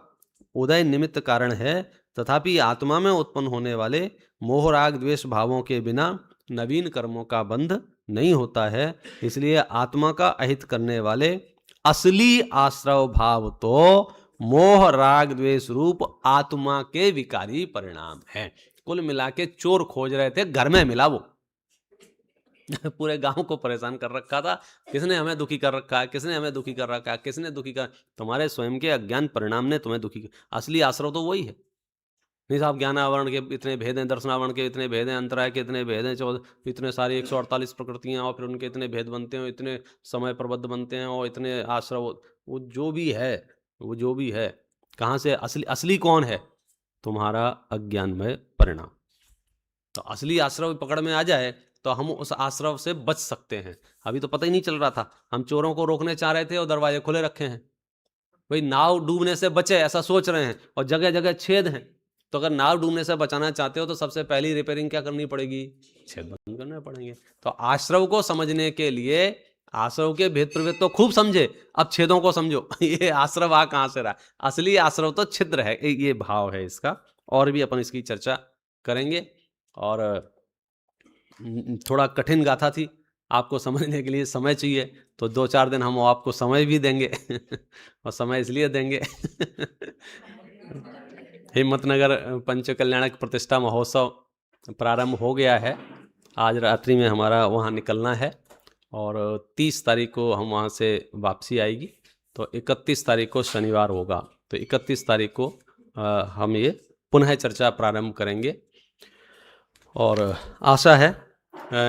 उदय निमित्त कारण है, तथापि आत्मा में उत्पन्न होने वाले मोह राग द्वेष भावों के बिना नवीन कर्मों का बंध नहीं होता है। इसलिए आत्मा का अहित करने वाले असली आश्रव भाव तो मोह राग द्वेष रूप आत्मा के विकारी परिणाम है। कुल मिला के चोर खोज रहे थे, घर में मिला वो। पूरे गांव को परेशान कर रखा था, किसने हमें दुखी कर रखा है, किसने हमें दुखी कर रखा है, किसने दुखी कर? तुम्हारे स्वयं के अज्ञान परिणाम ने तुम्हें दुखी किया। असली आश्रव तो वही है। नहीं साहब, ज्ञान आवरण के इतने भेद हैं, दर्शनावरण के इतने भेद हैं, अंतराय के इतने भेद हैं, इतने सारी 148 प्रकृतियां, और फिर उनके इतने भेद बनते हैं, इतने समय प्रबद्ध बनते हैं, और इतने आश्रव। वो जो भी है, वो जो भी है, कहाँ से असली कौन है? तुम्हारा अज्ञानमय परिणाम। तो असली आश्रव पकड़ में आ जाए तो हम उस आश्रव से बच सकते हैं। अभी तो पता ही नहीं चल रहा था, हम चोरों को रोकने चाह रहे थे और दरवाजे खुले रखे हैं। भाई नाव डूबने से बचे ऐसा सोच रहे हैं, और जगह जगह छेद हैं। तो अगर नाव डूबने से बचाना चाहते हो तो सबसे पहली रिपेयरिंग क्या करनी पड़ेगी? छेद बंद करने पड़ेंगे। तो आश्रव को समझने के लिए आश्रव के भेद प्रभेद तो खूब समझे, अब छेदों को समझो। ये आश्रव आ कहाँ से रहा? असली आश्रव तो छिद्र है, ये भाव है इसका। और भी अपन इसकी चर्चा करेंगे। और थोड़ा कठिन गाथा थी, आपको समझने के लिए समय चाहिए, तो 2-4 दिन हम आपको समय भी देंगे। और समय इसलिए देंगे हिम्मतनगर पंच कल्याणक प्रतिष्ठा महोत्सव प्रारंभ हो गया है। आज रात्रि में हमारा वहाँ निकलना है, और 30 तारीख को हम वहाँ से वापसी आएगी। तो 31 तारीख को शनिवार होगा। तो 31 तारीख को हम ये पुनः चर्चा प्रारंभ करेंगे। और आशा है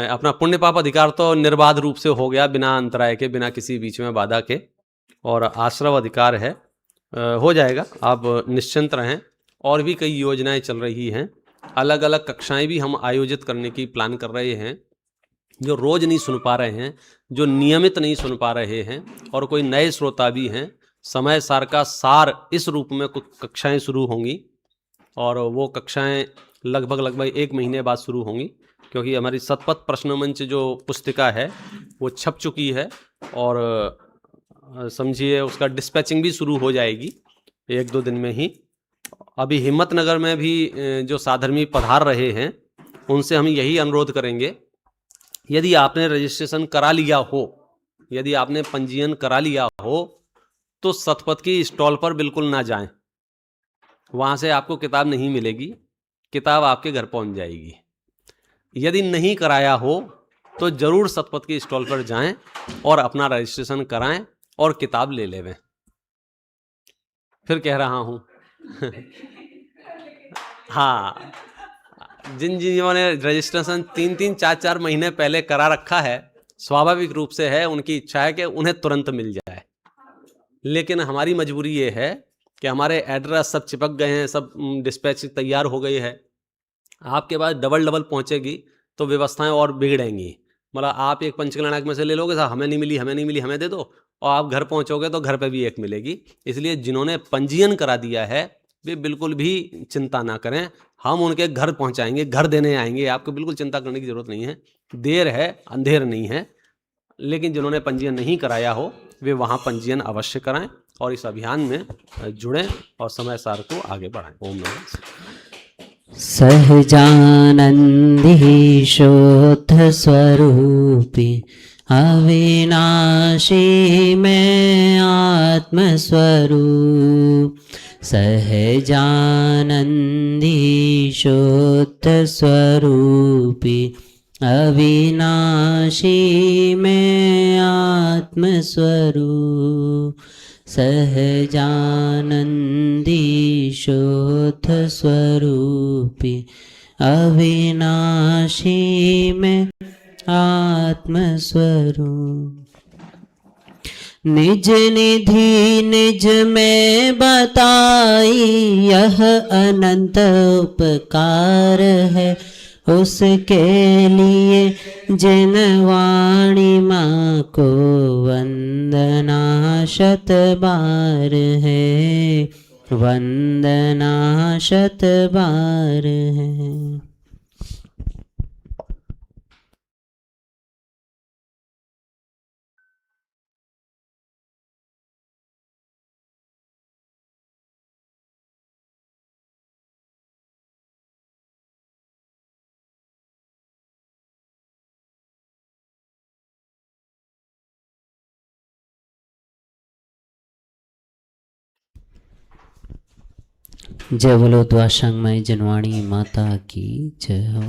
अपना पुण्य पाप अधिकार तो निर्बाध रूप से हो गया, बिना अंतराय के, बिना किसी बीच में बाधा के। और आश्रव अधिकार है, हो जाएगा, आप निश्चिंत रहें। और भी कई योजनाएं चल रही हैं, अलग अलग कक्षाएं भी हम आयोजित करने की प्लान कर रहे हैं। जो रोज़ नहीं सुन पा रहे हैं, जो नियमित नहीं सुन पा रहे हैं, और कोई नए श्रोता भी हैं, समय सार का सार इस रूप में कुछ कक्षाएं शुरू होंगी, और वो कक्षाएं लगभग 1 महीने बाद शुरू होंगी, क्योंकि हमारी सतपथ प्रश्न मंच जो पुस्तिका है वो छप चुकी है, और समझिए उसका डिस्पैचिंग भी शुरू हो जाएगी 1-2 दिन में ही। अभी हिम्मतनगर में भी जो साधर्मी पधार रहे हैं उनसे हम यही अनुरोध करेंगे, यदि आपने रजिस्ट्रेशन करा लिया हो, यदि आपने पंजीयन करा लिया हो, तो सतपथ की स्टॉल पर बिल्कुल ना जाएं। वहाँ से आपको किताब नहीं मिलेगी, किताब आपके घर पहुँच जाएगी। यदि नहीं कराया हो तो ज़रूर सतपथ की स्टॉल पर जाएं और अपना रजिस्ट्रेशन कराएं और किताब ले लेवें। फिर कह रहा हूँ हाँ, जिन ने रजिस्ट्रेशन 3-3, 4-4 महीने पहले करा रखा है, स्वाभाविक रूप से है उनकी इच्छा है कि उन्हें तुरंत मिल जाए, लेकिन हमारी मजबूरी ये है कि हमारे एड्रेस सब चिपक गए हैं, सब डिस्पैच तैयार हो गई है। आपके पास डबल पहुंचेगी तो व्यवस्थाएं और बिगड़ेंगी। मतलब आप एक पंचकल्याणक में से ले लोगे, साहब हमें नहीं मिली, हमें दे दो, और आप घर पहुंचोगे तो घर पे भी एक मिलेगी। इसलिए जिन्होंने पंजीयन करा दिया है वे बिल्कुल भी चिंता ना करें, हम उनके घर पहुंचाएंगे, घर देने आएंगे, आपको बिल्कुल चिंता करने की जरूरत नहीं है। देर है, अंधेर नहीं है, लेकिन जिन्होंने पंजीयन नहीं कराया हो वे वहाँ पंजीयन अवश्य कराएं और इस अभियान में जुड़ें और समय सार को आगे बढ़ाएं। ओम नमः शिवाय। सहजानंदी शोध स्वरूपी अविनाशी में आत्मस्वरूप, सहजानंदी शोध स्वरूपी अविनाशी में आत्मस्वरूप, सहजानंदी शोध स्वरूपी अविनाशी में आत्मस्वरूप। निज निधि निज में बताई यह अनंत उपकार है, उसके लिए जिन वाणी माँ को वंदना शत बार है, वंदना शत बार है। जय बोलो द्वाशंगमय जनवाणी माता की जय हो।